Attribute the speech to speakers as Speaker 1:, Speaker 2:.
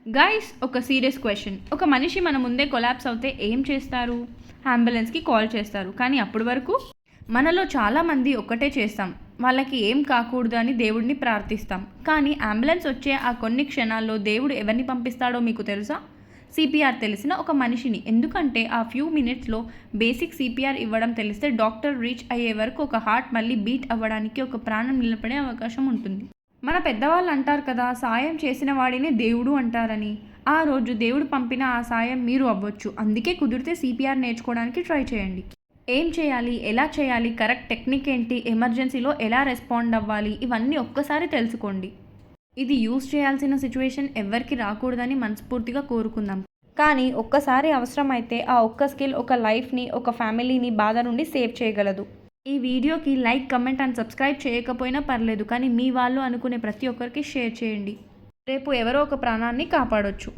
Speaker 1: Guys ఒక serious question. ఒక మనిషి మన ముందే కొలాప్స్ అవుతే ఏం చేస్తారు? అంబులెన్స్కి కాల్ చేస్తారు. కానీ అప్పటి వరకు మనలో చాలామంది ఒక్కటే చేస్తాం, వాళ్ళకి ఏం కాకూడదు అని దేవుడిని ప్రార్థిస్తాం. కానీ అంబులెన్స్ వచ్చే ఆ కొన్ని క్షణాల్లో దేవుడు ఎవరిని పంపిస్తాడో మీకు తెలుసా? సిపిఆర్ తెలిసిన ఒక మనిషిని. ఎందుకంటే ఆ ఫ్యూ మినిట్స్లో బేసిక్ సిపిఆర్ ఇవ్వడం తెలిస్తే డాక్టర్ రీచ్ అయ్యే వరకు ఒక హార్ట్ మళ్ళీ బీట్ అవ్వడానికి, ఒక ప్రాణం నిలబడే అవకాశం ఉంటుంది. మన పెద్దవాళ్ళు అంటారు కదా, సాయం చేసిన వాడినే దేవుడు అంటారని. ఆ రోజు దేవుడు పంపిన ఆ సాయం మీరు అవ్వచ్చు. అందుకే కుదిరితే సిపిఆర్ నేర్చుకోవడానికి ట్రై చేయండి. ఏం చేయాలి, ఎలా చేయాలి, కరెక్ట్ టెక్నిక్ ఏంటి, ఎమర్జెన్సీలో ఎలా రెస్పాండ్ అవ్వాలి, ఇవన్నీ ఒక్కసారి తెలుసుకోండి. ఇది యూజ్ చేయాల్సిన సిచ్యువేషన్ ఎవ్వరికి రాకూడదని మనస్ఫూర్తిగా కోరుకుందాం. కానీ ఒక్కసారి అవసరమైతే ఆ ఒక్క స్కిల్ ఒక లైఫ్ని, ఒక ఫ్యామిలీని బాధ నుండి సేవ్ చేయగలదు. ఈ వీడియోకి లైక్, కమెంట్ అండ్ సబ్స్క్రైబ్ చేయకపోయినా పర్లేదు, కానీ మీ వాళ్ళు అనుకునే ప్రతి ఒక్కరికి షేర్ చేయండి. రేపు ఎవరో ఒక ప్రాణాన్ని కాపాడొచ్చు.